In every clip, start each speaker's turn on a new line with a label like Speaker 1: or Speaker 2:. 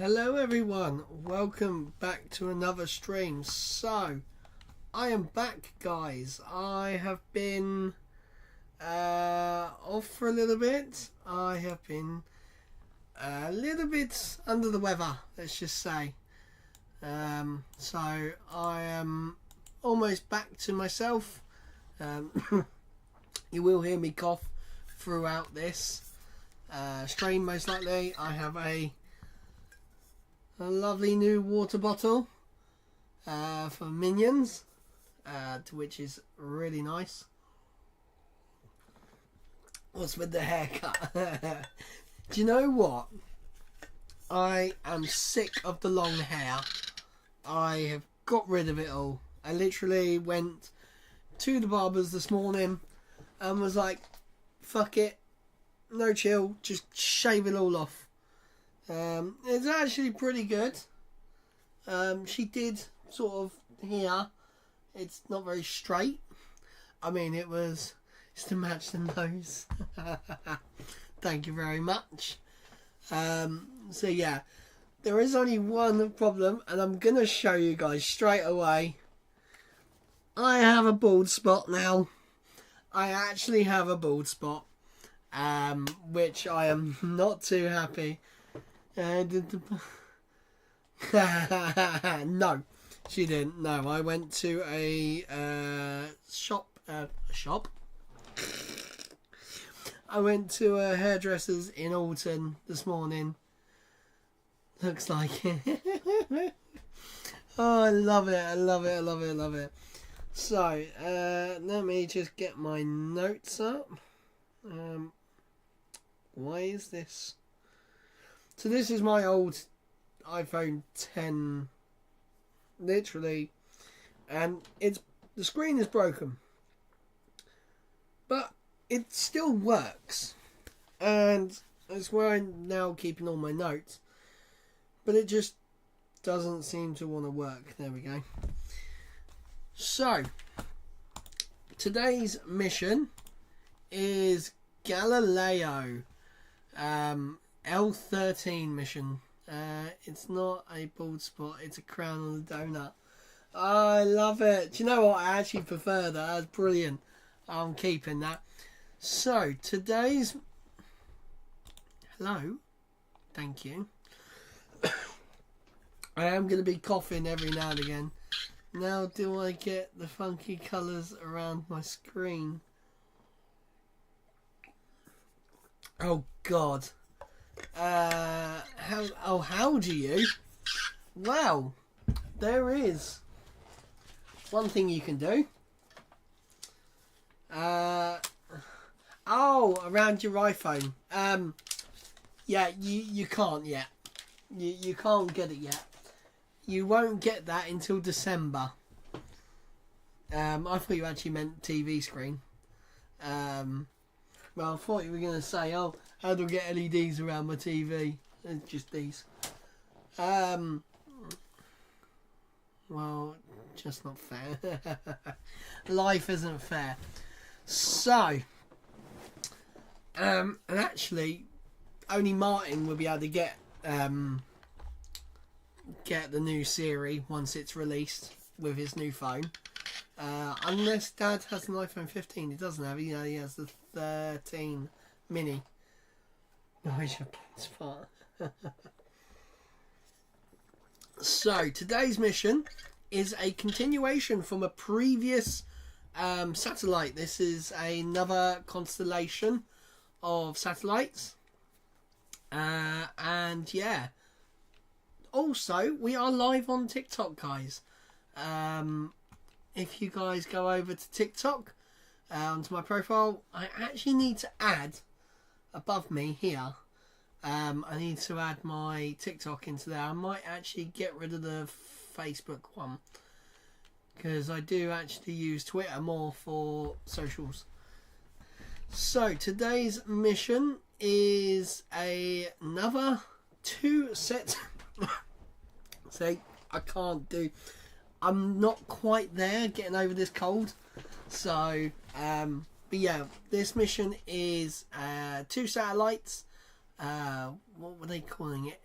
Speaker 1: Hello everyone, welcome back to another stream. So, I am back guys. I have been off for a little bit. I have been a little bit under the weather, let's just say. So, I am almost back to myself. You will hear me cough throughout this stream most likely. I have a lovely new water bottle for Minions, which is really nice. What's with the haircut? Do you know what? I am sick of the long hair. I have got rid of it all. I literally went to the barber's this morning and was like, fuck it, no chill, just shave it all off. It's actually pretty good. She did sort of here. It's not very straight. I mean, it's to match the nose. Thank you very much. So yeah, there is only one problem, and I'm gonna show you guys straight away. I have a bald spot now. I actually have a bald spot, which I am not too happy. No, she didn't. No, I went to a shop. I went to a hairdresser's in Alton this morning. Looks like it. Oh, I love it. I love it. I love it. I love it. So, let me just get my notes up. Why is this? So this is my old iPhone 10, literally, and the screen is broken, but it still works, and that's where I'm now keeping all my notes, but it just doesn't seem to want to work. There we go. So, today's mission is Galileo. L13 mission. It's not a bald spot, it's a crown on a donut. I love it. Do you know what? I actually prefer that. That's brilliant. I'm keeping that. So, today's... Hello. Thank you. I am going to be coughing every now and again. Now, do I get the funky colours around my screen? Oh, God. How do you? Well, there is one thing you can do. Around your iPhone. Yeah, you can't yet. You can't get it yet. You won't get that until December. I thought you actually meant TV screen. Well, I thought you were going to say, oh, how do I get LEDs around my TV? It's just these. Well, just not fair. Life isn't fair. So, and actually, only Martin will be able to get the new Siri once it's released with his new phone. Unless Dad has an iPhone 15, he doesn't have. He has the 13 mini. No, it's your spot. So today's mission is a continuation from a previous satellite. This is another constellation of satellites, and yeah. Also, we are live on TikTok, guys. If you guys go over to TikTok, onto my profile, I actually need to add above me here. I need to add my TikTok into there. I might actually get rid of the Facebook one because I do actually use Twitter more for socials. So today's mission is another 2 sets. See, I'm not quite there getting over this cold. So, but yeah, this mission is 2 satellites. What were they calling it?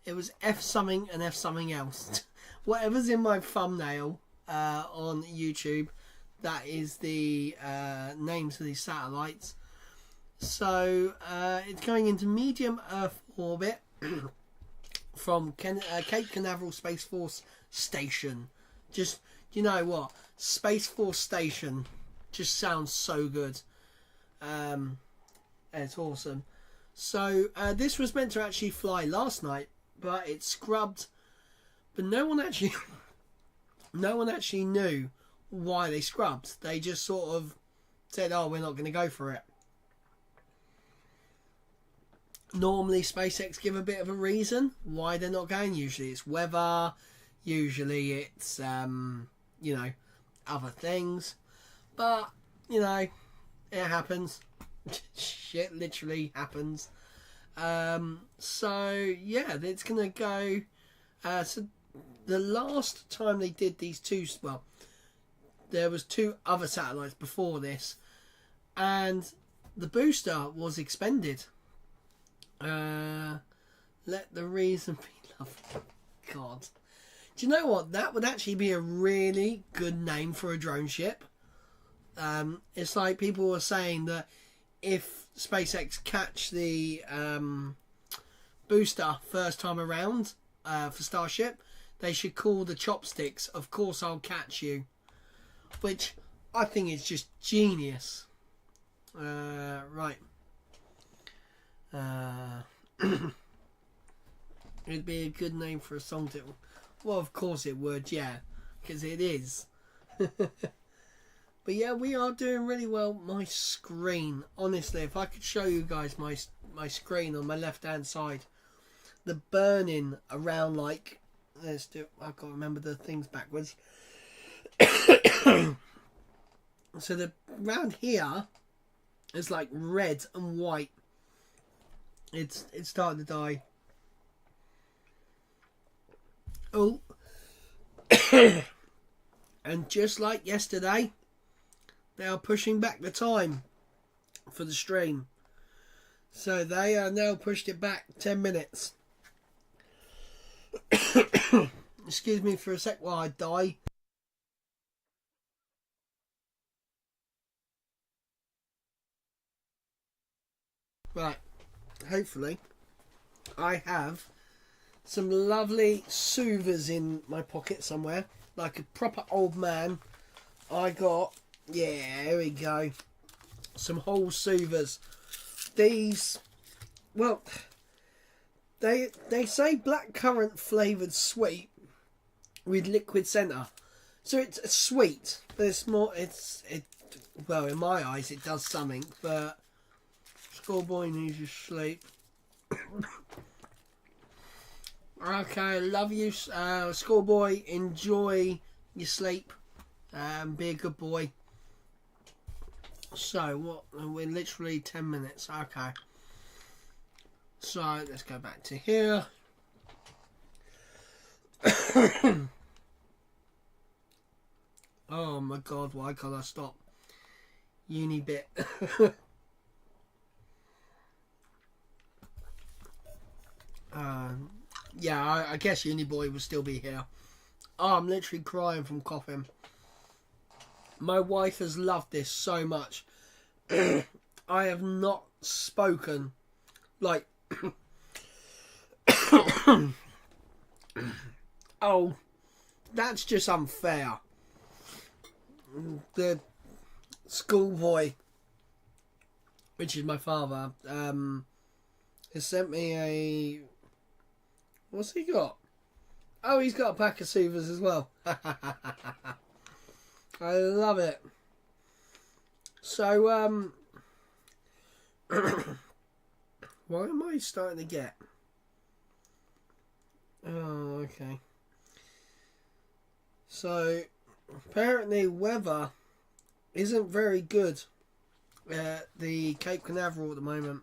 Speaker 1: It was F something and F something else. Whatever's in my thumbnail on YouTube, that is the names of these satellites. So it's going into medium Earth orbit from Cape Canaveral Space Force Station. Just, you know what? Space Force Station just sounds so good. It's awesome. So this was meant to actually fly last night, but it scrubbed. But no one actually knew why they scrubbed. They just sort of said, "Oh, we're not going to go for it." Normally, SpaceX give a bit of a reason why they're not going. Usually, it's weather. Usually, it's you know, other things. But you know, it happens. Shit literally happens. So yeah, it's gonna go. So the last time they did these two, well, there was two other satellites before this, and the booster was expended. Let the reason be love. God, do you know what? That would actually be a really good name for a drone ship. It's like people were saying that if SpaceX catch the booster first time around for Starship, they should call the chopsticks "Of Course I'll Catch You," which I think is just genius. Right. It'd be a good name for a song title. Well, of course it would, yeah, because it is. But yeah, we are doing really well. My screen, honestly, if I could show you guys my screen on my left hand side, the burning around, like, let's do, I've got to remember the things backwards. So the round here is like red and white. It's starting to die. Oh. And just like yesterday, they are pushing back the time for the stream. So they are now pushed it back 10 minutes. Excuse me for a sec while I die. Right. Hopefully I have some lovely soothers in my pocket somewhere, like a proper old man. I got, yeah, here we go, some whole soothers. These, well, they say blackcurrant flavoured sweet with liquid centre, so it's sweet, but it's more, well, in my eyes it does something, but schoolboy needs his sleep. Okay, love you, schoolboy. Enjoy your sleep. Be a good boy. So, what? We're literally 10 minutes. Okay. So, let's go back to here. Oh my god, why can't I stop? Uni bit. Yeah, I guess Uni Boy will still be here. Oh, I'm literally crying from coughing. My wife has loved this so much. I have not spoken like oh, that's just unfair. The schoolboy, which is my father, has sent me a, what's he got? Oh, he's got a pack of soothers as well. I love it. So, why am I starting to get? Oh, okay. So, apparently weather isn't very good at the Cape Canaveral at the moment.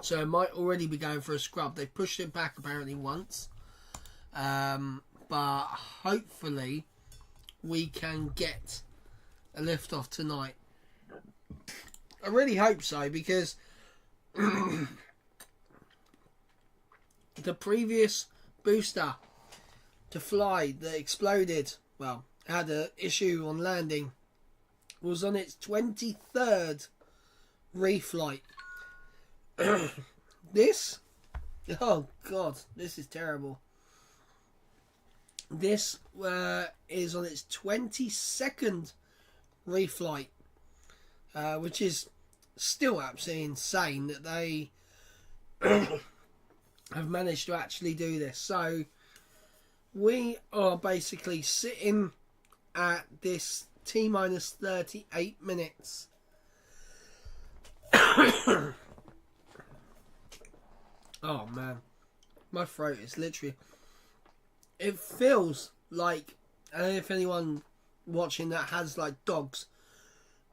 Speaker 1: So it might already be going for a scrub. They pushed it back apparently once. But hopefully we can get a lift off tonight. I really hope so, because The previous booster to fly that exploded, well, had an issue on landing, was on its 23rd reflight. This, oh god, this is terrible. This is on its 22nd reflight, which is still absolutely insane that they have managed to actually do this. So we are basically sitting at this T-minus 38 minutes. Oh man, my throat is literally, it feels like, I don't know if anyone watching that has like dogs,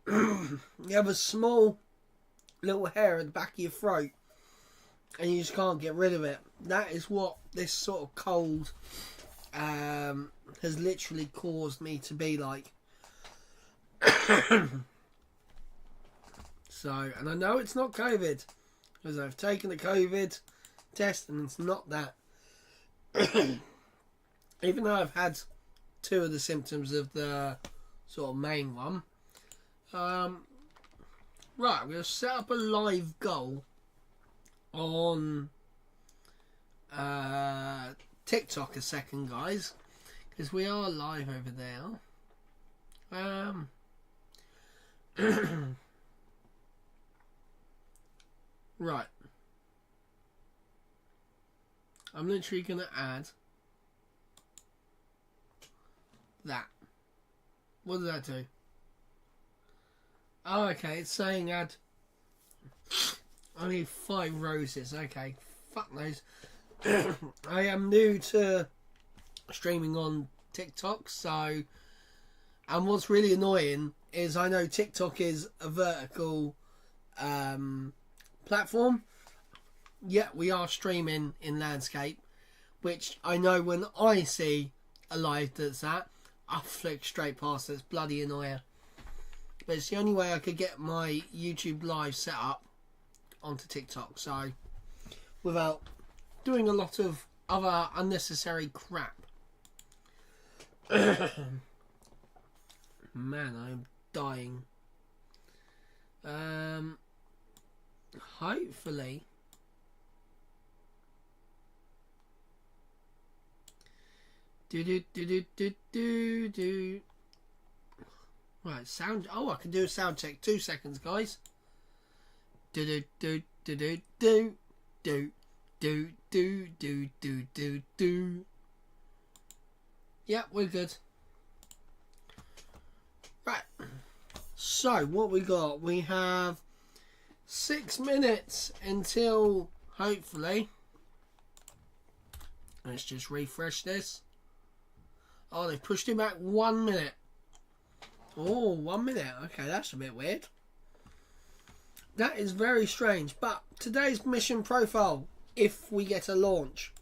Speaker 1: you have a small little hair at the back of your throat and you just can't get rid of it. That is what this sort of cold has literally caused me to be like. So, and I know it's not COVID, because I've taken the COVID test and it's not that. Even though I've had 2 of the symptoms of the sort of main one. Right, I'm going to set up a live goal on TikTok a second, guys, because we are live over there. Right, I'm literally going to add that. What does that do? Oh, okay, it's saying add only 5 roses. Okay, fuck those. I am new to streaming on TikTok, so, and what's really annoying is I know TikTok is a vertical platform, yet we are streaming in landscape, which I know when I see a live that's that, I flick straight past it. It's bloody annoying. But it's the only way I could get my YouTube live set up onto TikTok, so without doing a lot of other unnecessary crap. Man, I'm dying. Hopefully do. Right, sound. Oh, I can do a sound check. 2 seconds, guys. Do. Yep, we're good. Right. So, what we got? We have 6 minutes until, hopefully. Let's just refresh this. Oh, they've pushed it back 1 minute. Oh, 1 minute. Okay, that's a bit weird. That is very strange. But today's mission profile, if we get a launch,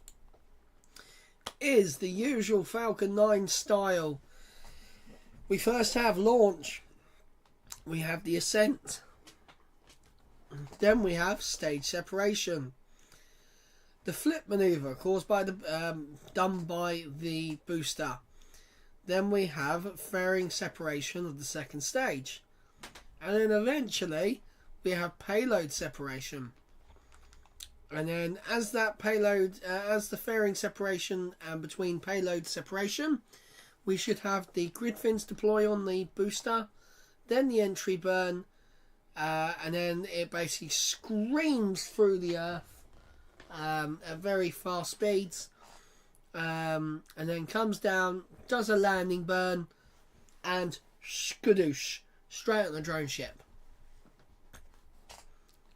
Speaker 1: is the usual Falcon 9 style. We first have launch. We have the ascent. Then we have stage separation. The flip maneuver caused by the done by the booster. Then we have fairing separation of the second stage. And then eventually we have payload separation. And then as that payload, as the fairing separation and between payload separation, we should have the grid fins deploy on the booster. Then the entry burn. And then it basically screams through the Earth at very fast speeds. And then comes down, does a landing burn, and skadoosh, straight on the drone ship.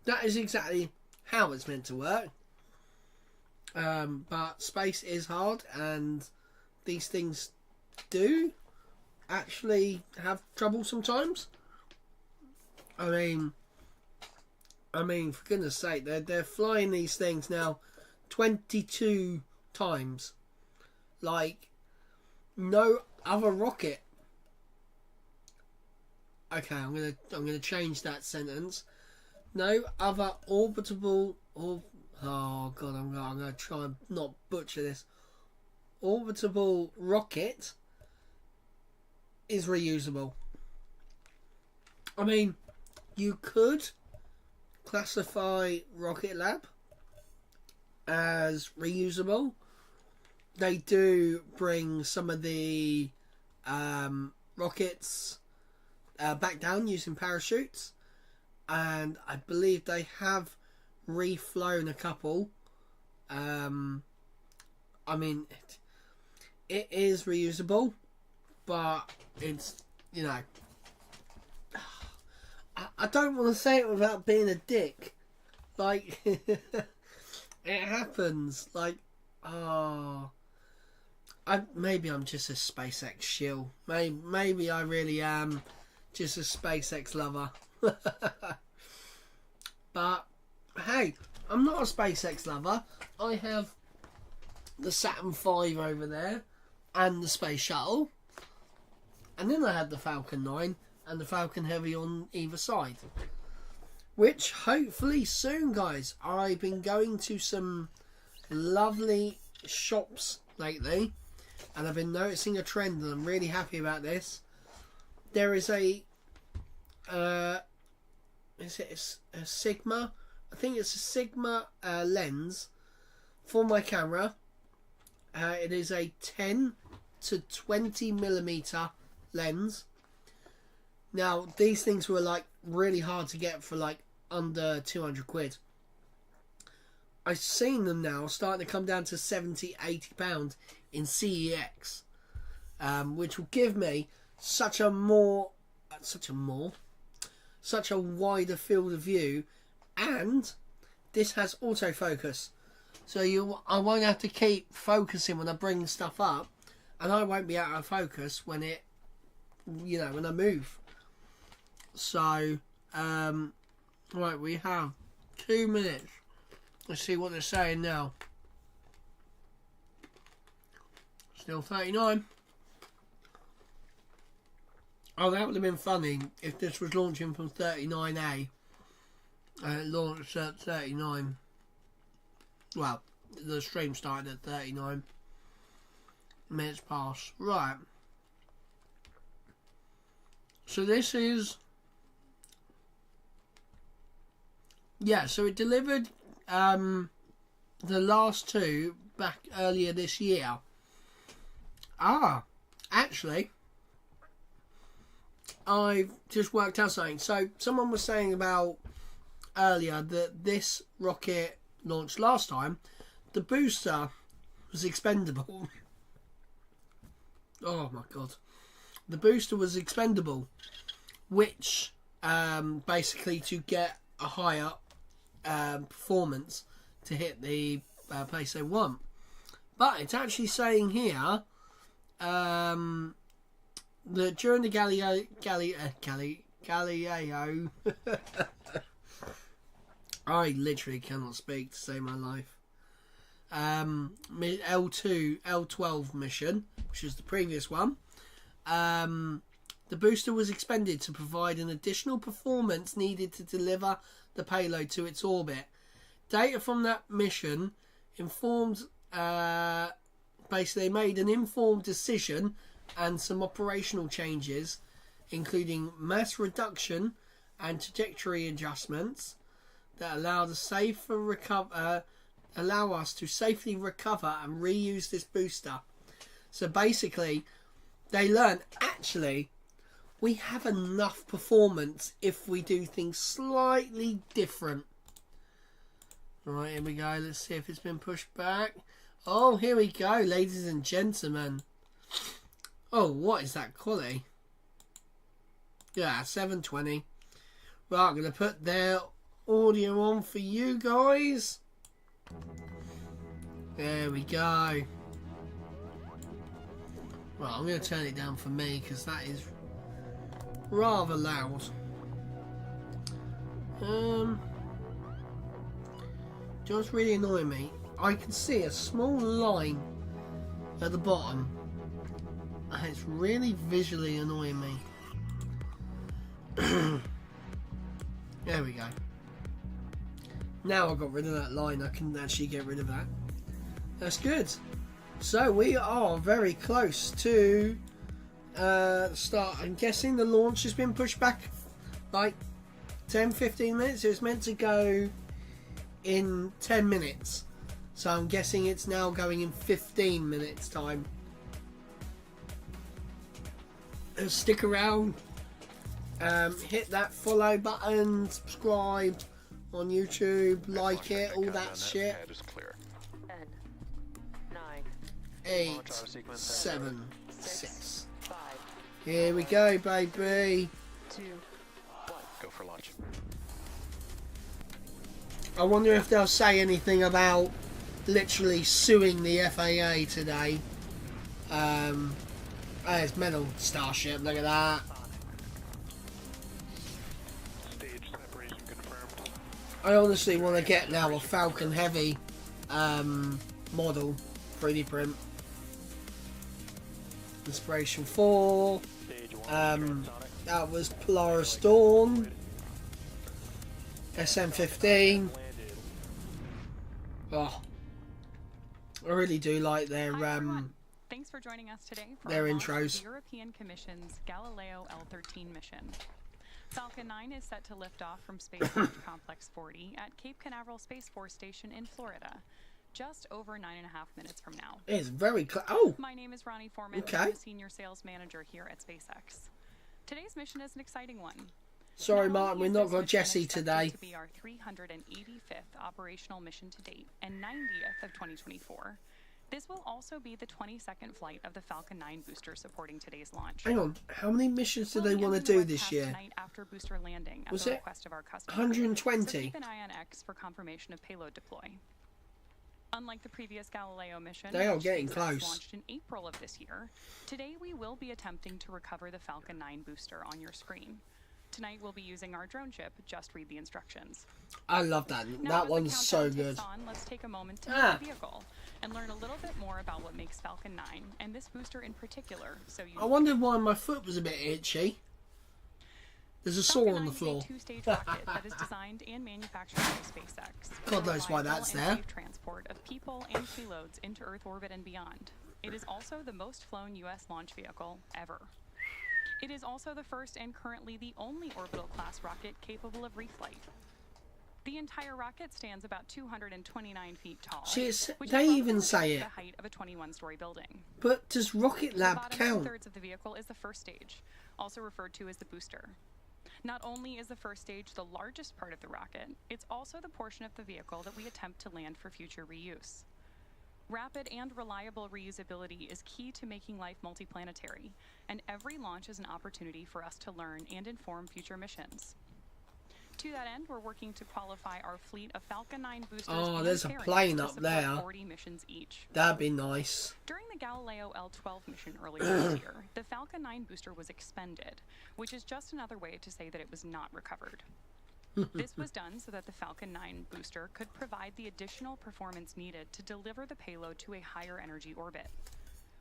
Speaker 1: That is exactly how it's meant to work. But space is hard, and these things do actually have trouble sometimes. I mean, for goodness sake, they're flying these things now 22 times. Like no other rocket. Okay, I'm gonna change that sentence. no other orbitable or oh god, I'm gonna try and not butcher this. Orbitable rocket is reusable. I mean, you could classify Rocket Lab as reusable. They do bring some of the rockets back down using parachutes, and I believe they have reflown a couple. I mean, it is reusable, but it's, you know, I don't want to say it without being a dick. Like, it happens. Like, oh, maybe I'm just a SpaceX shill. Maybe I really am just a SpaceX lover. But hey, I'm not a SpaceX lover. I have the Saturn V over there and the Space Shuttle, and then I had the Falcon 9 and the Falcon Heavy on either side, which hopefully soon, guys. I've been going to some lovely shops lately, and I've been noticing a trend, and I'm really happy about this. There is a is it a Sigma? I think it's a Sigma lens for my camera. It is a 10 to 20 millimeter lens. Now, these things were like really hard to get for like under 200 quid. I've seen them now starting to come down to 70, 80 pounds in CEX, which will give me such a wider field of view, and this has autofocus, so I won't have to keep focusing when I bring stuff up, and I won't be out of focus when it, you know, when I move. So right, we have 2 minutes. Let's see what they're saying now. Still 39. Oh, that would have been funny if this was launching from 39A and it launched at 39. Well, the stream started at 39 minutes past. Right. So this is... yeah, so it delivered the last two back earlier this year. Actually, I've just worked out something. So someone was saying about earlier that this rocket launched last time. The booster was expendable. Oh my god. The booster was expendable, which basically to get a higher performance to hit the place they want. But it's actually saying here that during the Galileo I literally cannot speak to save my life. L12 mission, which is the previous one. The booster was expended to provide an additional performance needed to deliver the payload to its orbit. Data from that mission informed, basically they made an informed decision and some operational changes, including mass reduction and trajectory adjustments that allow us to safely recover and reuse this booster. So basically, they learn, actually, we have enough performance if we do things slightly different. Right, here we go. Let's see if it's been pushed back. Oh, here we go, ladies and gentlemen. Oh, what is that quality? Yeah, 720. Right, I'm going to put their audio on for you guys. There we go. Right, I'm going to turn it down for me because that is rather loud. Just really annoying me. I can see a small line at the bottom, and it's really visually annoying me. There we go. Now I've got rid of that line, I can actually get rid of that. That's good. So we are very close to start. I'm guessing the launch has been pushed back like 10-15 minutes. It was meant to go in 10 minutes. So I'm guessing it's now going in 15 minutes time. Stick around. Hit that follow button, subscribe on YouTube, like it, all that shit. 8, 7, 6. Here we go, baby.
Speaker 2: 2, 1. Go for launch.
Speaker 1: I wonder if they'll say anything about literally suing the FAA today. There's metal Starship, look at that.
Speaker 2: Stage separation confirmed.
Speaker 1: I honestly want to get now a Falcon Heavy model 3D print. Inspiration 4. That was Polaris Dawn. SM-15. Oh, I really do like their
Speaker 3: Thanks for joining us today for
Speaker 1: their
Speaker 3: our launch
Speaker 1: intros.
Speaker 3: of the European Commission's GALILEO L13 mission. Falcon 9 is set to lift off from Space Launch Complex 40 at Cape Canaveral Space Force Station in Florida, just over 9.5 minutes from now.
Speaker 1: It's very close. Oh,
Speaker 3: My name is Ronnie Foreman.
Speaker 1: Okay.
Speaker 3: I'm the Senior Sales Manager here at SpaceX. Today's mission is an exciting one.
Speaker 1: sorry,
Speaker 3: Not
Speaker 1: Martin,
Speaker 3: only
Speaker 1: we've
Speaker 3: is
Speaker 1: not
Speaker 3: this
Speaker 1: got
Speaker 3: mission
Speaker 1: Jesse
Speaker 3: expected
Speaker 1: today.
Speaker 3: to be our 385th operational mission to date and 90th of 2024. This will also be the 22nd flight of the Falcon 9 booster supporting today's launch.
Speaker 1: Hang on, how many missions do
Speaker 3: We'll
Speaker 1: they
Speaker 3: be
Speaker 1: want to
Speaker 3: ending
Speaker 1: do
Speaker 3: the
Speaker 1: this
Speaker 3: webcast
Speaker 1: year?
Speaker 3: tonight after booster landing at
Speaker 1: Was
Speaker 3: the
Speaker 1: it
Speaker 3: request of our customer.
Speaker 1: 120?
Speaker 3: So keep an eye on X for confirmation of payload deploy. Unlike the previous Galileo mission,
Speaker 1: They are
Speaker 3: which
Speaker 1: getting
Speaker 3: SpaceX
Speaker 1: close.
Speaker 3: launched in April of this year, today we will be attempting to recover the Falcon 9 booster on your screen. Tonight we'll be using our drone ship. Just read the instructions.
Speaker 1: I love that.
Speaker 3: Now,
Speaker 1: That
Speaker 3: as the
Speaker 1: one's so
Speaker 3: countdown
Speaker 1: good.
Speaker 3: ticks on, let's take a moment to
Speaker 1: Ah.
Speaker 3: meet the vehicle and learn a little bit more about what makes Falcon 9 and this booster in particular so unique.
Speaker 1: I wondered why my foot was a bit itchy. There's a sore
Speaker 3: Falcon
Speaker 1: on the
Speaker 3: 9
Speaker 1: floor.
Speaker 3: is a two-stage rocket that is designed and manufactured by SpaceX.
Speaker 1: God knows why
Speaker 3: Reliable
Speaker 1: that's
Speaker 3: and
Speaker 1: there.
Speaker 3: safe transport of people and payloads into Earth orbit and beyond. It is also the most flown U.S. launch vehicle ever. It is also the first and currently the only orbital class rocket capable of reflight. The entire rocket stands about 229 feet tall.
Speaker 1: See, it's,
Speaker 3: which
Speaker 1: they
Speaker 3: is
Speaker 1: even
Speaker 3: roughly
Speaker 1: say it.
Speaker 3: the height of a 21-story building.
Speaker 1: But does Rocket
Speaker 3: The
Speaker 1: Lab
Speaker 3: bottom
Speaker 1: count?
Speaker 3: 2/3 of the vehicle is the first stage, also referred to as the booster. Not only is the first stage the largest part of the rocket, it's also the portion of the vehicle that we attempt to land for future reuse. Rapid and reliable reusability is key to making life multiplanetary, and every launch is an opportunity for us to learn and inform future missions. To that end, we're working to qualify our fleet of Falcon 9 boosters.
Speaker 1: Oh,
Speaker 3: and
Speaker 1: there's a
Speaker 3: carriers
Speaker 1: plane
Speaker 3: to
Speaker 1: up
Speaker 3: support
Speaker 1: there.
Speaker 3: 40 missions each.
Speaker 1: That'd be nice.
Speaker 3: During the Galileo L12 mission earlier this year, the Falcon 9 booster was expended, which is just another way to say that it was not recovered. This was done so that the Falcon 9 booster could provide the additional performance needed to deliver the payload to a higher energy orbit.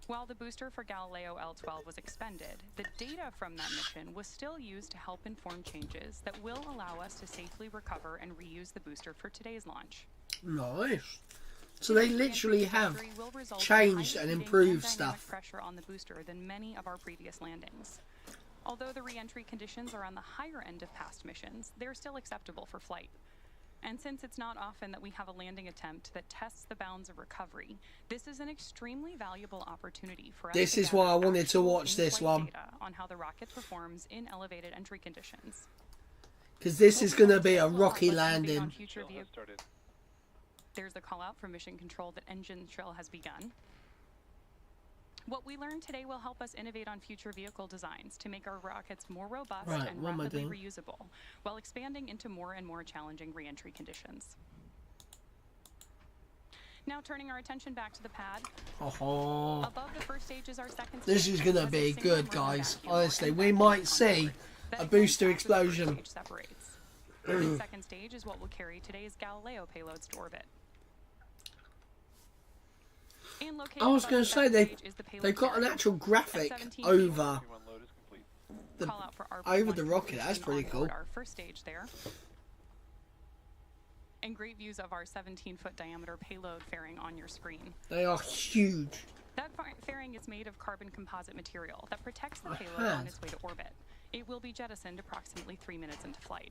Speaker 3: While the booster for Galileo L12 was expended, the data from that mission was still used to help inform changes that will allow us to safely recover and reuse the booster for today's launch.
Speaker 1: Nice. So they literally have
Speaker 3: Trajectory will result in
Speaker 1: changed
Speaker 3: higher
Speaker 1: and
Speaker 3: heating
Speaker 1: improved
Speaker 3: dynamic
Speaker 1: stuff.
Speaker 3: pressure on the booster than many of our previous landings. Although the re-entry conditions are on the higher end of past missions, they're still acceptable for flight. And since it's not often that we have a landing attempt that tests the bounds of recovery, this is an extremely valuable opportunity for us
Speaker 1: This
Speaker 3: to
Speaker 1: is why I
Speaker 3: gather
Speaker 1: wanted to
Speaker 3: actual
Speaker 1: watch this
Speaker 3: in-flight
Speaker 1: one.
Speaker 3: data on how the rocket performs in elevated entry conditions.
Speaker 1: Because this is going to be a
Speaker 3: We'll
Speaker 1: rocky
Speaker 3: help us innovate on
Speaker 1: landing.
Speaker 3: future There's the call out from Mission Control that engine trill has begun. What we learned today will help us innovate on future vehicle designs to make our rockets more robust
Speaker 1: Right,
Speaker 3: and
Speaker 1: what am I
Speaker 3: rapidly
Speaker 1: doing?
Speaker 3: reusable, while expanding into more and more challenging re-entry conditions. Now turning our attention back to the pad.
Speaker 1: Oh,
Speaker 3: Above the first stage is our second
Speaker 1: this
Speaker 3: stage,
Speaker 1: is going to
Speaker 3: with a
Speaker 1: be
Speaker 3: single
Speaker 1: good,
Speaker 3: rotor
Speaker 1: guys.
Speaker 3: vacuum
Speaker 1: Honestly,
Speaker 3: and
Speaker 1: we
Speaker 3: vacuum
Speaker 1: might
Speaker 3: on
Speaker 1: see
Speaker 3: board
Speaker 1: a
Speaker 3: that forms
Speaker 1: booster
Speaker 3: after the first
Speaker 1: explosion.
Speaker 3: stage separates. The second stage is what will carry today's Galileo payloads to orbit. And located
Speaker 1: I was
Speaker 3: above
Speaker 1: going
Speaker 3: the
Speaker 1: to say
Speaker 3: second stage is the
Speaker 1: they've
Speaker 3: payload
Speaker 1: got an
Speaker 3: carrier.
Speaker 1: actual graphic
Speaker 3: 17
Speaker 1: over the
Speaker 3: Call out for our
Speaker 1: over
Speaker 3: P1
Speaker 1: the rocket. That's
Speaker 3: completion
Speaker 1: pretty
Speaker 3: on
Speaker 1: cool.
Speaker 3: board our first stage there. and great views of our 17-foot diameter payload fairing on your screen.
Speaker 1: They are huge.
Speaker 3: That fairing is made of carbon composite material that protects the payload on its way to orbit. It will be jettisoned approximately 3 minutes into flight.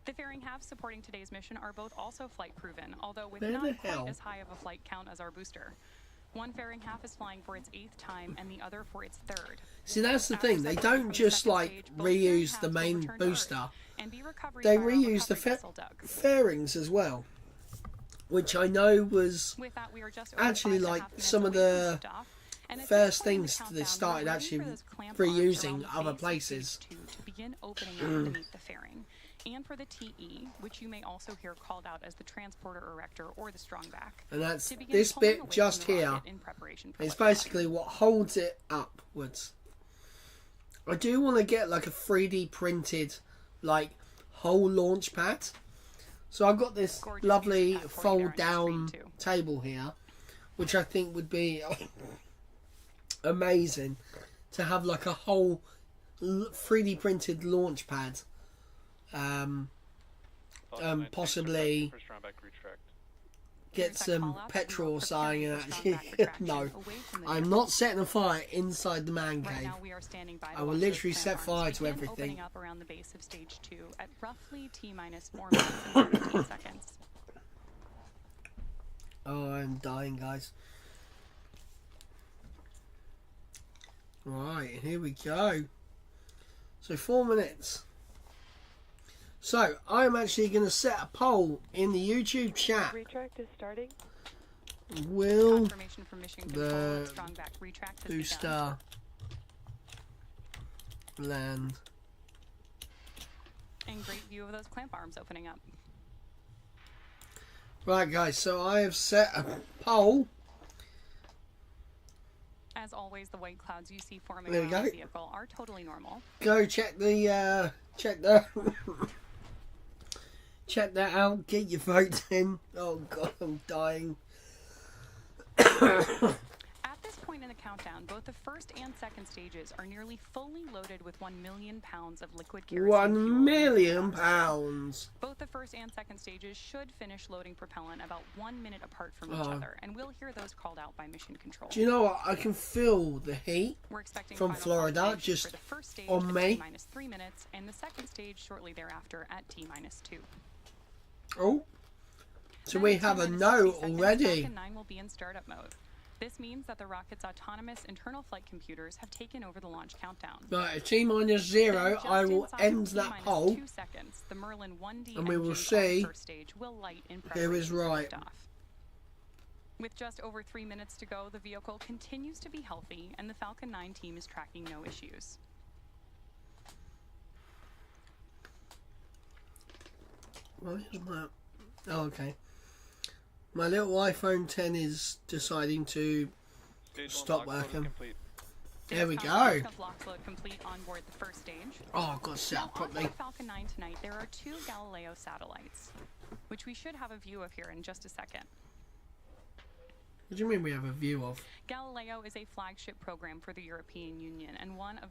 Speaker 3: The fairing halves supporting today's mission are both also flight proven, although with not quite as high of a flight count as our booster. One fairing half is flying for its 8th time and the other for its 3rd.
Speaker 1: See, that's the thing. They don't just like reuse the main booster. They reuse the fairings as well, which I know was actually like some of the first things that started actually reusing other places.
Speaker 3: To begin opening up underneath the fairing, and for the TE, which you may also hear called out as the transporter erector or the strongback.
Speaker 1: And that's this bit just here. It's basically what holds it upwards. I do want to get like a 3D printed like whole launch pad. So I've got this lovely fold down table here, which I think would be amazing to have like a whole 3D printed launch pad. Possibly get some petrol or something and actually no, I'm not setting a fire inside the man cave. I will literally set fire to everything.
Speaker 3: Up around the base of stage 2 at roughly T-minus 4 minutes and 17 seconds.
Speaker 1: Oh, I'm dying, guys. Right, here we go. So 4 minutes. So, I'm actually going to set a poll in the YouTube chat.
Speaker 4: Retract is starting.
Speaker 1: Will the booster land?
Speaker 3: And great view of those clamp arms opening up.
Speaker 1: Right, guys, so I have set a poll.
Speaker 3: As always, the white clouds you see forming around the vehicle are totally normal.
Speaker 1: Go check check that out. Get your votes in. Oh god, I'm dying.
Speaker 3: At this point in the countdown, both the first and second stages are nearly fully loaded with 1 million pounds of liquid kerosene.
Speaker 1: 1 million pounds.
Speaker 3: Both the first and second stages should finish loading propellant about 1 minute apart from each other, and we'll hear those called out by mission control.
Speaker 1: Do you know what? I can feel the heat from Florida just
Speaker 3: for the first stage
Speaker 1: on me.
Speaker 3: T-minus 3 minutes, and the second stage shortly thereafter at T-minus 2.
Speaker 1: Oh, so we have a no already.
Speaker 3: Falcon 9 will be in startup mode. This means that the rocket's autonomous internal flight computers have taken over the launch countdown.
Speaker 1: Right, at T-minus 0, I will end that poll,
Speaker 3: 2 seconds, the Merlin 1D
Speaker 1: and we will
Speaker 3: engines on the
Speaker 1: see
Speaker 3: first stage will light in
Speaker 1: who is
Speaker 3: preparation for
Speaker 1: right.
Speaker 3: liftoff. With just over 3 minutes to go, the vehicle continues to be healthy, and the Falcon 9 team is tracking no issues.
Speaker 1: Well, here's my... Oh, okay. My little iPhone 10 is deciding to stop working. There we go.
Speaker 3: Lock load complete on board the first stage.
Speaker 1: Oh, I've got to set up properly.
Speaker 3: On Falcon 9 tonight, there are 2 Galileo satellites, which we should have a view of here in just a second.
Speaker 1: What do you mean we have a view of?
Speaker 3: Galileo is a flagship program for the European Union and one of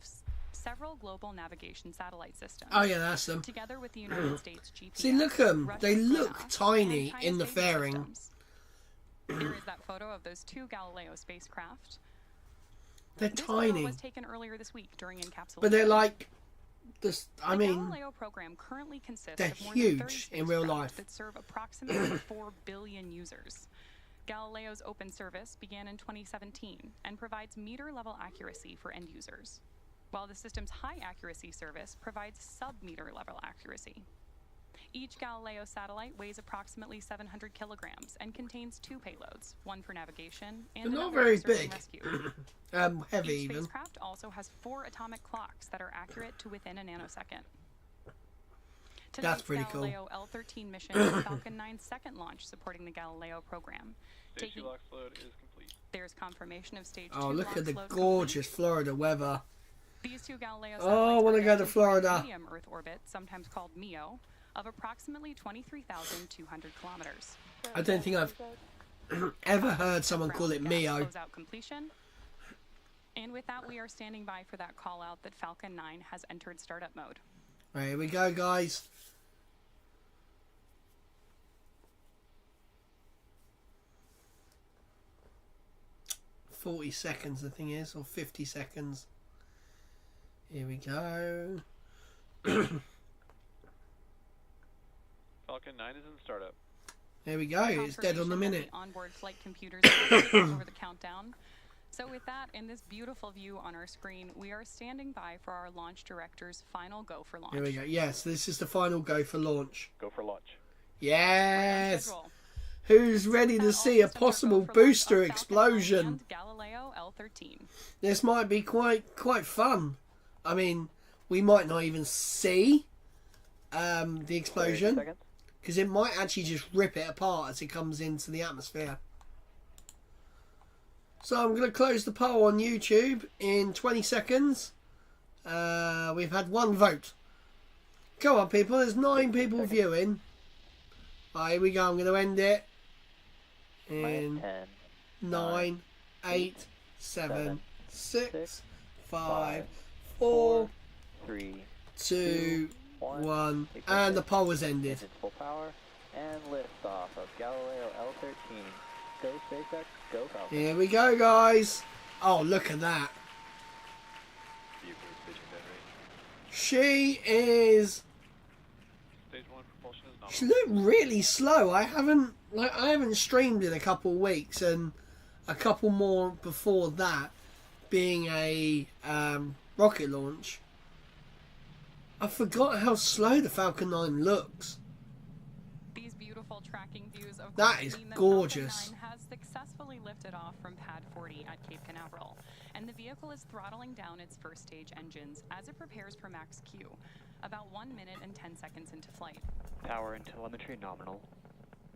Speaker 3: several global navigation satellite systems.
Speaker 1: Oh yeah, that's them.
Speaker 3: Together with the United States GPS.
Speaker 1: See, look at them. They look tiny in the fairing.
Speaker 3: Here is that photo of those 2 Galileo spacecraft.
Speaker 1: They're tiny.
Speaker 3: Photo was taken earlier this week during encapsulation.
Speaker 1: But they're like this. I mean,
Speaker 3: the Galileo program currently consists
Speaker 1: they're
Speaker 3: of more
Speaker 1: huge
Speaker 3: than 30
Speaker 1: in real life.
Speaker 3: that serve approximately 4 billion users. Galileo's open service began in 2017 and provides meter-level accuracy for end users, while the system's high-accuracy service provides sub-meter level accuracy. Each Galileo satellite weighs approximately 700 kilograms and contains 2 payloads, one for navigation and
Speaker 1: not
Speaker 3: another
Speaker 1: very
Speaker 3: for search and
Speaker 1: big.
Speaker 3: rescue.
Speaker 1: Heavy
Speaker 3: Each
Speaker 1: even.
Speaker 3: spacecraft also has 4 atomic clocks that are accurate to within a nanosecond.
Speaker 1: That's pretty cool.
Speaker 3: Galileo L13 mission is Falcon 9's second launch supporting the Galileo program.
Speaker 2: Stage 2 lock load is complete.
Speaker 3: There's confirmation of stage 2
Speaker 1: Oh, look at the
Speaker 3: load
Speaker 1: gorgeous Florida weather.
Speaker 3: These 2 Galileo
Speaker 1: Oh, I want to go to Florida.
Speaker 3: medium Earth orbit, sometimes called MEO, of approximately 23,200 kilometers.
Speaker 1: I don't think I've ever heard someone call it MEO.
Speaker 3: Closeout completion. And with that, we are standing by for that call out that Falcon 9 has entered startup mode.
Speaker 1: Right, here we go, guys. 40 seconds, the thing is, or 50 seconds. Here we go.
Speaker 2: Falcon 9 is in startup.
Speaker 1: There we go. It's dead on the minute.
Speaker 3: The onboard flight computers over the countdown. So with that, in this beautiful view on our screen, we are standing by for our launch director's final go for launch.
Speaker 1: Here we go. Yes, this is the final go for launch.
Speaker 2: Go for launch.
Speaker 1: Yes. Who's ready to see a possible booster explosion?
Speaker 3: GALILEO L13.
Speaker 1: This might be quite fun. I mean, we might not even see the explosion because it might actually just rip it apart as it comes into the atmosphere. So I'm going to close the poll on YouTube in 20 seconds. We've had one vote. Come on, people. There's 9 people viewing. Right, here we go. I'm going to end it in
Speaker 4: 10,
Speaker 1: 9, 8, 7, 6, 5, 4,
Speaker 4: 3,
Speaker 1: 2, 1. And the poll was ended.
Speaker 4: engines full power, and liftoff of GALILEO L13. Go SpaceX, go Falcon.
Speaker 1: Here we go, guys. Oh, look at that.
Speaker 2: Vehicle is pitching dead range.
Speaker 1: She is...
Speaker 2: Stage 1 propulsion is
Speaker 1: She
Speaker 2: nominal.
Speaker 1: looked really slow. I haven't streamed in a couple of weeks, and a couple more before that, being a rocket launch. I forgot how slow the Falcon 9 looks.
Speaker 3: These beautiful tracking views of
Speaker 1: That
Speaker 3: course
Speaker 1: is
Speaker 3: mean that
Speaker 1: gorgeous.
Speaker 3: Falcon 9 has successfully lifted off from Pad 40 at Cape Canaveral, and the vehicle is throttling down its first stage engines as it prepares for max Q, about 1 minute and 10 seconds into flight.
Speaker 4: Power and telemetry nominal.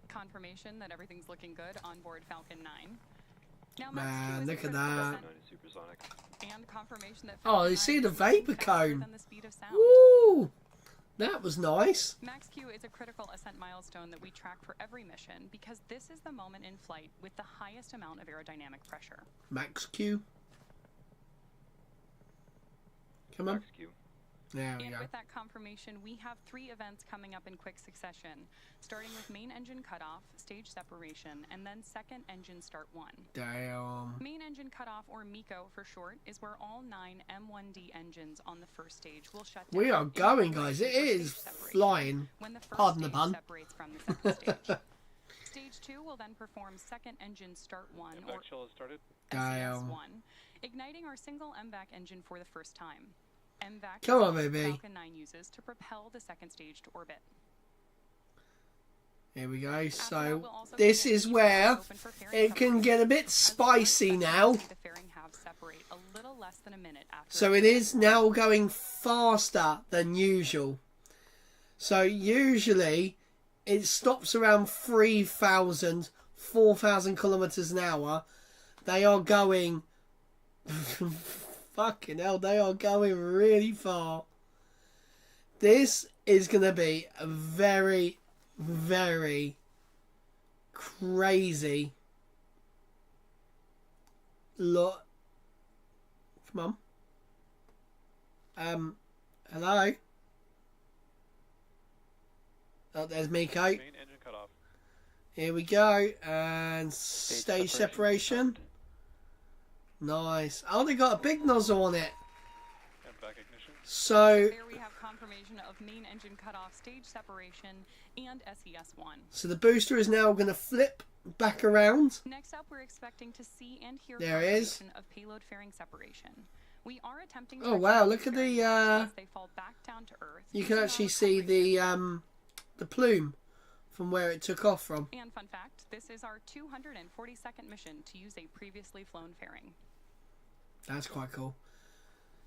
Speaker 3: Confirmation that everything's looking good on board Falcon 9. Now,
Speaker 1: Man,
Speaker 3: Max Q is
Speaker 1: look at
Speaker 3: a
Speaker 1: that.
Speaker 3: critical
Speaker 2: 9 is supersonic.
Speaker 3: and confirmation that
Speaker 1: Oh,
Speaker 3: Falcon
Speaker 1: you
Speaker 3: 9
Speaker 1: see the
Speaker 3: is moving
Speaker 1: vapor
Speaker 3: faster
Speaker 1: cone?
Speaker 3: than the speed of sound.
Speaker 1: Woo! That was nice.
Speaker 3: Max Q is a critical ascent milestone that we track for every mission because this is the moment in flight with the highest amount of aerodynamic pressure.
Speaker 1: Max Q. Come on.
Speaker 2: Max Q.
Speaker 1: There we
Speaker 3: And
Speaker 1: go.
Speaker 3: with that confirmation, we have 3 events coming up in quick succession, starting with main engine cutoff, stage separation, and then second engine start 1.
Speaker 1: Damn.
Speaker 3: Main engine cutoff, or MECO for short, is where all 9 M1D engines on the first stage will shut down.
Speaker 1: We are
Speaker 3: in
Speaker 1: going,
Speaker 3: preparation
Speaker 1: guys. It
Speaker 3: for
Speaker 1: is
Speaker 3: stage separation,
Speaker 1: flying.
Speaker 3: when the first
Speaker 1: Pardon the
Speaker 3: stage
Speaker 1: pun.
Speaker 3: separates from the second stage. Stage 2 will then perform second engine start 1, or
Speaker 2: Impact shell has started.
Speaker 1: Damn.
Speaker 3: SES1, igniting our single MVAC engine for the first time. MVAC
Speaker 1: Come
Speaker 3: is
Speaker 1: on,
Speaker 3: what
Speaker 1: baby.
Speaker 3: Falcon 9 uses to propel the second stage to orbit.
Speaker 1: Here we go.
Speaker 3: After that,
Speaker 1: So
Speaker 3: we'll also
Speaker 1: this
Speaker 3: begin
Speaker 1: is
Speaker 3: keeping
Speaker 1: where
Speaker 3: eyes open for fairing
Speaker 1: it can
Speaker 3: separation.
Speaker 1: get a bit
Speaker 3: As the first
Speaker 1: spicy
Speaker 3: section
Speaker 1: now.
Speaker 3: will see the fairing halves separate a little less than a minute after
Speaker 1: So it is now going faster than usual. So usually it stops around 3,000, 4,000 kilometers an hour. They are going... Fucking hell, they are going really far. This is going to be a very, very crazy lot. Come on. Hello? Oh, there's Miko.
Speaker 2: Main engine cutoff.
Speaker 1: Here we go. And stage separation.
Speaker 4: confirmed.
Speaker 1: Nice. Oh, they got a big nozzle on it.
Speaker 2: And back ignition.
Speaker 1: So,
Speaker 3: There we have confirmation of main engine cutoff, stage separation, and SES1.
Speaker 1: so the booster is now going to flip back around.
Speaker 3: Next up, we're expecting to see and hear
Speaker 1: There it is.
Speaker 3: confirmation of payload fairing separation. We are attempting to
Speaker 1: Oh, wow,
Speaker 3: execute
Speaker 1: look at
Speaker 3: fairing
Speaker 1: the,
Speaker 3: as they fall back down to Earth.
Speaker 1: You can
Speaker 3: using
Speaker 1: actually
Speaker 3: our
Speaker 1: see
Speaker 3: recovery
Speaker 1: the plume from where it took off from.
Speaker 3: And fun fact, this is our 242nd mission to use a previously flown fairing.
Speaker 1: That's quite cool.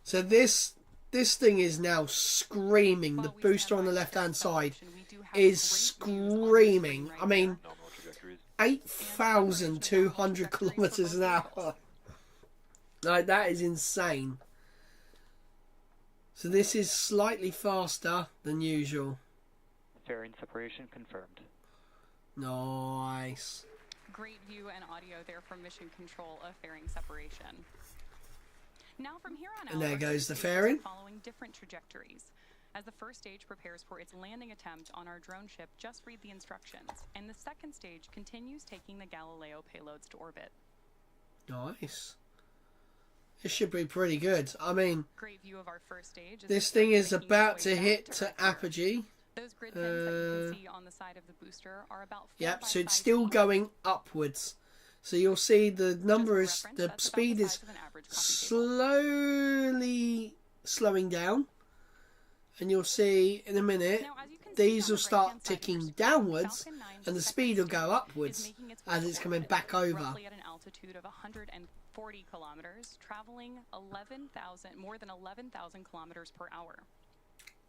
Speaker 1: So this thing is now screaming. The
Speaker 3: While we
Speaker 1: booster
Speaker 3: stand
Speaker 1: on the
Speaker 3: by for
Speaker 1: left-hand side
Speaker 3: separation, we do have
Speaker 1: is
Speaker 3: great views on the
Speaker 1: screaming.
Speaker 3: screen
Speaker 1: I
Speaker 3: right
Speaker 1: mean,
Speaker 3: now.
Speaker 2: Nominal trajectories.
Speaker 1: 8,200 kilometers an hour. Like, that is insane. So this is slightly faster than usual.
Speaker 4: Fairing separation confirmed.
Speaker 1: Nice.
Speaker 3: Great view and audio there from mission control of fairing separation. Now from here on out,
Speaker 1: And there
Speaker 3: our
Speaker 1: goes the
Speaker 3: stages
Speaker 1: fairing.
Speaker 3: are following different trajectories. As the first stage prepares for its landing attempt on our drone ship, just read the instructions, and the second stage continues taking the Galileo payloads to orbit.
Speaker 1: Nice. This should be pretty good. I mean,
Speaker 3: Great view of our first stage.
Speaker 1: this thing is about to hit to apogee.
Speaker 3: Those grid pins that you can see on the side of the booster are about 4
Speaker 1: Yep,
Speaker 3: by
Speaker 1: so it's
Speaker 3: 5
Speaker 1: still
Speaker 3: feet.
Speaker 1: going upwards. So you'll see the number is,
Speaker 3: Just for
Speaker 1: the
Speaker 3: reference, that's about
Speaker 1: speed
Speaker 3: the
Speaker 1: is
Speaker 3: size of an average coffee table.
Speaker 1: slowly slowing down. And you'll see in a minute,
Speaker 3: Now, as you can see
Speaker 1: these
Speaker 3: on
Speaker 1: will
Speaker 3: the
Speaker 1: start
Speaker 3: right-hand side of your
Speaker 1: ticking
Speaker 3: screen,
Speaker 1: downwards,
Speaker 3: Falcon 9's
Speaker 1: and the
Speaker 3: second
Speaker 1: speed will go
Speaker 3: stage
Speaker 1: upwards
Speaker 3: is making its way
Speaker 1: as it's coming
Speaker 3: forward,
Speaker 1: back over.
Speaker 3: roughly at an altitude of 140 kilometers, traveling more than 11,000 kilometers per hour.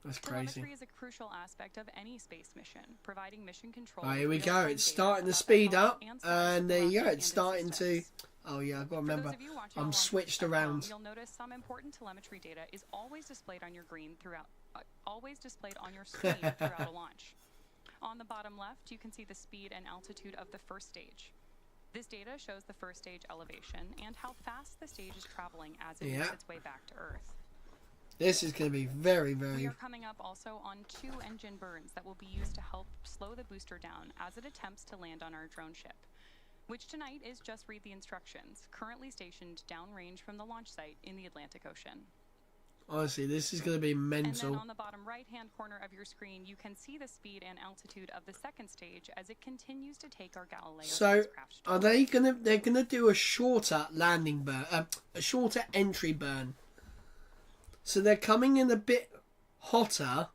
Speaker 1: That's crazy.
Speaker 3: Telemetry is a crucial aspect of any space mission, providing mission control.
Speaker 1: Right,
Speaker 3: with
Speaker 1: here we go.
Speaker 3: real-time
Speaker 1: It's
Speaker 3: data
Speaker 1: starting to
Speaker 3: about the
Speaker 1: speed
Speaker 3: health
Speaker 1: up,
Speaker 3: and status
Speaker 1: and
Speaker 3: of
Speaker 1: there you
Speaker 3: rocket
Speaker 1: go.
Speaker 3: and
Speaker 1: It's
Speaker 3: its
Speaker 1: starting to.
Speaker 3: systems.
Speaker 1: Oh yeah, I've got to
Speaker 3: For
Speaker 1: remember.
Speaker 3: those of you watching
Speaker 1: I'm
Speaker 3: along
Speaker 1: switched
Speaker 3: at home,
Speaker 1: around.
Speaker 3: You'll notice some important telemetry data is always displayed on your screen throughout a launch. On the bottom left, you can see the speed and altitude of the first stage. This data shows the first stage elevation and how fast the stage is traveling as it makes its way back to Earth.
Speaker 1: This is going to be very,
Speaker 3: We
Speaker 1: very.
Speaker 3: are coming up also on 2 engine burns that will be used to help slow the booster down as it attempts to land on our drone ship, which tonight is Just Read the Instructions, currently stationed downrange from the launch site in the Atlantic Ocean.
Speaker 1: Honestly, this is going to be
Speaker 3: And then
Speaker 1: mental.
Speaker 3: on the bottom right-hand corner of your screen, you can see the speed and altitude of the second stage as it continues to take our Galileo
Speaker 1: So,
Speaker 3: spacecraft.
Speaker 1: are they gonna? They're gonna do a shorter landing burn, a shorter entry burn. So they're coming in a bit hotter,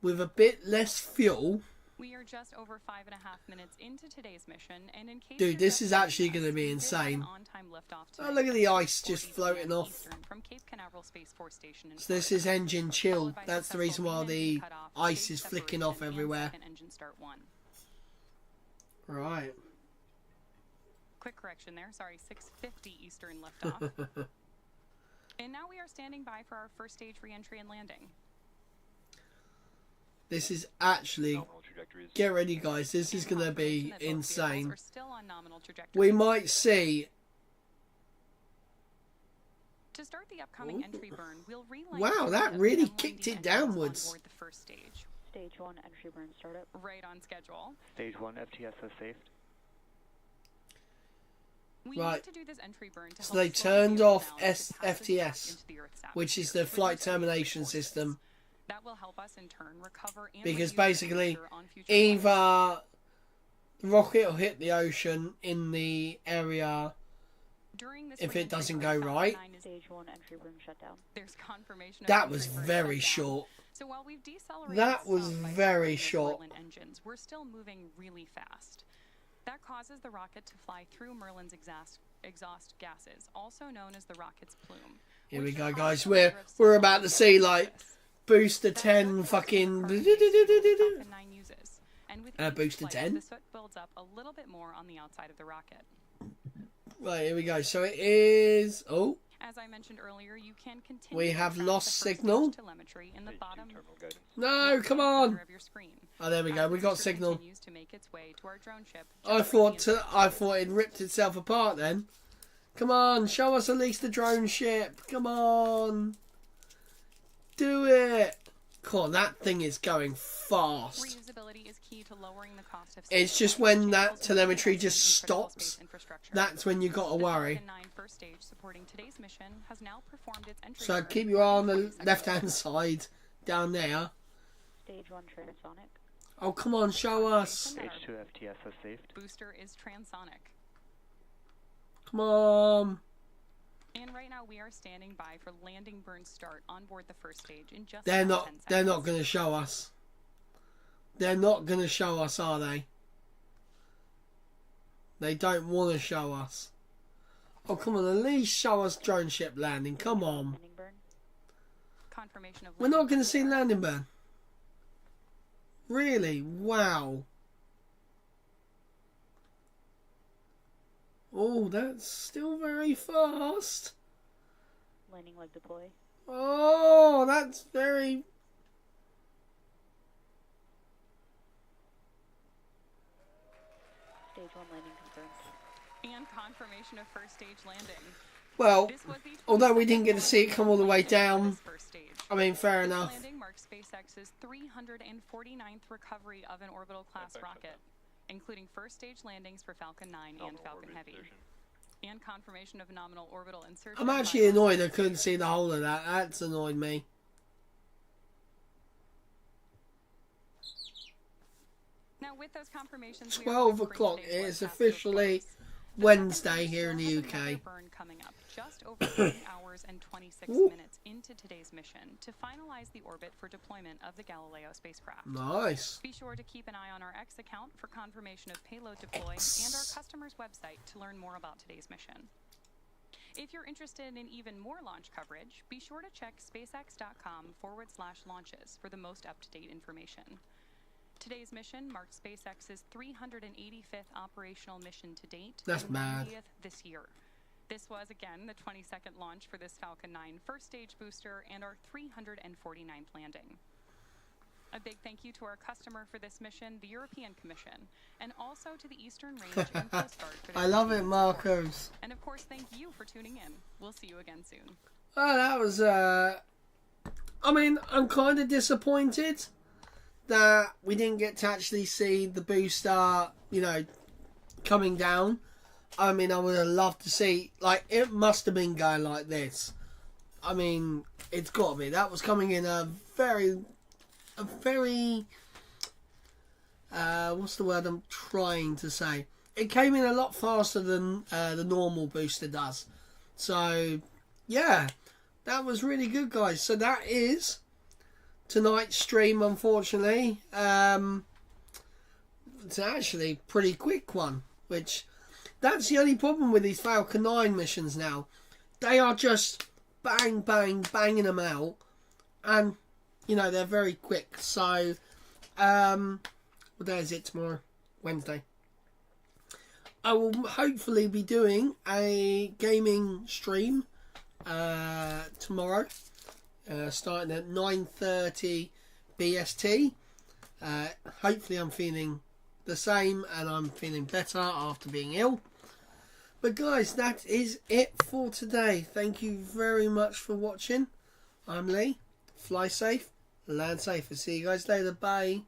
Speaker 1: with a bit less fuel.
Speaker 3: We are just over 5.5 minutes into today's mission, and in case
Speaker 1: Dude,
Speaker 3: you're
Speaker 1: this
Speaker 3: just
Speaker 1: is
Speaker 3: joining
Speaker 1: actually
Speaker 3: us,
Speaker 1: gonna be
Speaker 3: we did have an
Speaker 1: insane.
Speaker 3: on-time liftoff
Speaker 1: Oh,
Speaker 3: today
Speaker 1: look at the
Speaker 3: at
Speaker 1: ice just
Speaker 3: 6:40
Speaker 1: floating
Speaker 3: p.m.
Speaker 1: off.
Speaker 3: Eastern from Cape Canaveral Space Force Station in
Speaker 1: So this
Speaker 3: Florida,
Speaker 1: is engine chill.
Speaker 3: followed by
Speaker 1: That's the reason
Speaker 3: successful
Speaker 1: why
Speaker 3: main
Speaker 1: the
Speaker 3: engine cutoff,
Speaker 1: ice
Speaker 3: stage
Speaker 1: is flicking off
Speaker 3: separation, and
Speaker 1: everywhere.
Speaker 3: second engine start 1.
Speaker 1: Right.
Speaker 3: Quick correction there. Sorry, 6:50 Eastern liftoff. And now we are standing by for our first stage re-entry and landing.
Speaker 1: This is actually.
Speaker 2: Nominal trajectories.
Speaker 1: Get ready, guys. This is
Speaker 3: And
Speaker 1: going to
Speaker 3: confirmation
Speaker 1: be
Speaker 3: that both vehicles
Speaker 1: insane.
Speaker 3: are still on nominal
Speaker 1: We
Speaker 3: trajectories.
Speaker 1: might see.
Speaker 3: To start the upcoming entry burn, we'll reline
Speaker 1: Wow,
Speaker 3: the
Speaker 1: that
Speaker 3: of
Speaker 1: really
Speaker 3: the M1D
Speaker 1: kicked it
Speaker 3: engines
Speaker 1: downwards.
Speaker 3: on board the first stage.
Speaker 4: Stage 1 entry burn startup.
Speaker 3: Right on schedule.
Speaker 4: Stage 1 FTSO safe.
Speaker 3: We
Speaker 1: Right.
Speaker 3: need to do this entry burn to
Speaker 1: So
Speaker 3: help
Speaker 1: they
Speaker 3: slow the
Speaker 1: turned
Speaker 3: vehicle
Speaker 1: off
Speaker 3: down as it passes back
Speaker 1: FTS,
Speaker 3: into the Earth's
Speaker 1: which is
Speaker 3: atmosphere,
Speaker 1: the flight
Speaker 3: reducing
Speaker 1: termination
Speaker 3: forces.
Speaker 1: system.
Speaker 3: That will help us in turn recover and
Speaker 1: Because
Speaker 3: reuse the
Speaker 1: basically,
Speaker 3: booster on future flights.
Speaker 1: either the rocket will hit the ocean in the area
Speaker 3: During this
Speaker 1: if it
Speaker 3: re-entry
Speaker 1: doesn't
Speaker 3: burn,
Speaker 1: go
Speaker 3: Falcon
Speaker 1: right.
Speaker 3: 9 is-
Speaker 4: Stage 1 entry burn shutdown.
Speaker 3: There's confirmation of
Speaker 1: That
Speaker 3: entry
Speaker 1: was
Speaker 3: burn
Speaker 1: very
Speaker 3: shutdown.
Speaker 1: short.
Speaker 3: So while we've decelerated
Speaker 1: That was
Speaker 3: some by
Speaker 1: very
Speaker 3: powering those
Speaker 1: short.
Speaker 3: Merlin engines, we're still moving really fast. That causes the rocket to fly through Merlin's exhaust gases, also known as the rocket's plume.
Speaker 1: Here we
Speaker 3: which
Speaker 1: go,
Speaker 3: causes
Speaker 1: guys.
Speaker 3: the
Speaker 1: We're
Speaker 3: layer of
Speaker 1: we're
Speaker 3: soot
Speaker 1: about
Speaker 3: on
Speaker 1: to
Speaker 3: the
Speaker 1: see like
Speaker 3: surface.
Speaker 1: booster
Speaker 3: That's
Speaker 1: 10
Speaker 3: what
Speaker 1: fucking
Speaker 3: causes the current phase fuel Falcon 9 uses. And with each
Speaker 1: booster
Speaker 3: flight,
Speaker 1: 10?
Speaker 3: the soot builds up a little bit more on the outside of the rocket.
Speaker 1: Right, here we go. So it is. Oh,
Speaker 3: As I mentioned earlier, you can continue
Speaker 1: we
Speaker 3: to
Speaker 1: have
Speaker 3: track
Speaker 1: lost
Speaker 3: the first
Speaker 1: signal.
Speaker 3: stage telemetry in the
Speaker 2: Stage 2
Speaker 3: bottom
Speaker 2: terminal guidance.
Speaker 1: no!
Speaker 3: left-hand
Speaker 1: Come
Speaker 3: corner
Speaker 1: on.
Speaker 3: of your screen.
Speaker 1: Oh, there we go.
Speaker 3: As
Speaker 1: We
Speaker 3: the
Speaker 1: got
Speaker 3: booster
Speaker 1: signal.
Speaker 3: continues to make its way to our drone ship,
Speaker 1: I
Speaker 3: just read the
Speaker 1: thought it ripped itself apart then. Come on, show us at least the drone ship. Come on. Do it. Come on, that thing is going fast.
Speaker 3: Reusability is key to lowering the cost of
Speaker 1: It's just
Speaker 3: spaceflight,
Speaker 1: when
Speaker 3: which
Speaker 1: that
Speaker 3: enables
Speaker 1: telemetry
Speaker 3: investment
Speaker 1: just
Speaker 3: in critical
Speaker 1: stops,
Speaker 3: space infrastructure.
Speaker 1: That's when you got to
Speaker 3: The
Speaker 1: worry.
Speaker 3: Falcon 9 first stage supporting today's mission has now performed its entry
Speaker 1: So
Speaker 3: burn
Speaker 1: keep your eye on the
Speaker 3: 40 seconds
Speaker 1: left hand
Speaker 3: ago.
Speaker 1: side down there.
Speaker 4: Stage 1 transonic.
Speaker 1: Oh, come on, show us.
Speaker 4: Stage 2 FTSO safe.
Speaker 3: Booster is transonic.
Speaker 1: Come on.
Speaker 3: And right now we are standing by for landing burn start on board the first stage in just
Speaker 1: They're
Speaker 3: about
Speaker 1: not
Speaker 3: 10 seconds.
Speaker 1: they're not going to show us. They're not going to show us, are they? They don't want to show us. Oh, come on, at least show us drone ship landing. Come on.
Speaker 4: Landing burn.
Speaker 3: Confirmation of
Speaker 1: We're not
Speaker 3: landing
Speaker 1: going to see
Speaker 3: burn.
Speaker 1: landing burn. Really? Wow. Oh, that's still very fast.
Speaker 4: Landing leg deploy.
Speaker 1: Oh, that's very...
Speaker 4: Stage 1 landing confirmed.
Speaker 3: And confirmation of first stage landing.
Speaker 1: Well,
Speaker 3: This was the
Speaker 1: although we
Speaker 3: 22nd
Speaker 1: didn't get to see it come all the way
Speaker 3: landing for
Speaker 1: down,
Speaker 3: this first stage.
Speaker 1: I mean, fair
Speaker 3: This
Speaker 1: enough.
Speaker 3: landing marks SpaceX's 349th recovery of an orbital class
Speaker 2: Back
Speaker 3: rocket, including first stage landings for Falcon 9 and
Speaker 2: Nominal
Speaker 3: Falcon
Speaker 2: orbit
Speaker 3: Heavy.
Speaker 2: position.
Speaker 3: And confirmation of nominal orbital insertion.
Speaker 1: I'm actually annoyed I couldn't see the whole of that. That's annoyed me.
Speaker 3: Now, with those confirmations,
Speaker 1: 12 o'clock. It is officially Wednesday here in the UK.
Speaker 3: Burn coming up just over 3 hours and 26 minutes into today's mission to finalize the orbit for deployment of the Galileo spacecraft.
Speaker 1: Nice.
Speaker 3: Be sure to keep an eye on our X account for confirmation of payload deploy and our customer's website to learn more about today's mission. If you're interested in even more launch coverage, be sure to check spacex.com/launches for the most up-to-date information. Today's mission marked SpaceX's 385th operational mission to date.
Speaker 1: That's mad.
Speaker 3: 90th this year. This was, again, the 22nd launch for this Falcon 9 first stage booster and our 349th landing. A big thank you to our customer for this mission, the European Commission, and also to the Eastern Range and Coast Guard for their
Speaker 1: I love it, Marcos.
Speaker 3: And of course, thank you for tuning in. We'll see you again soon.
Speaker 1: Oh, that was, I mean, I'm kind of disappointed that we didn't get to actually see the booster, you know, coming down. I mean, I would have loved to see, like, it must have been going like this. I mean, it's got to be. That was coming in a very, what's the word I'm trying to say? It came in a lot faster than the normal booster does. So, yeah, that was really good, guys. So that is tonight's stream, unfortunately. It's actually a pretty quick one, which that's the only problem with these Falcon 9 missions now. They are just bang, bang, banging them out, and you know they're very quick. So, what day is it tomorrow? Wednesday. I will hopefully be doing a gaming stream tomorrow. Starting at 9:30 BST. Hopefully I'm feeling the same and I'm feeling better after being ill. But guys, that is it for today. Thank you very much for watching. I'm Lee. Fly safe, land safe. I'll see you guys later. Bye.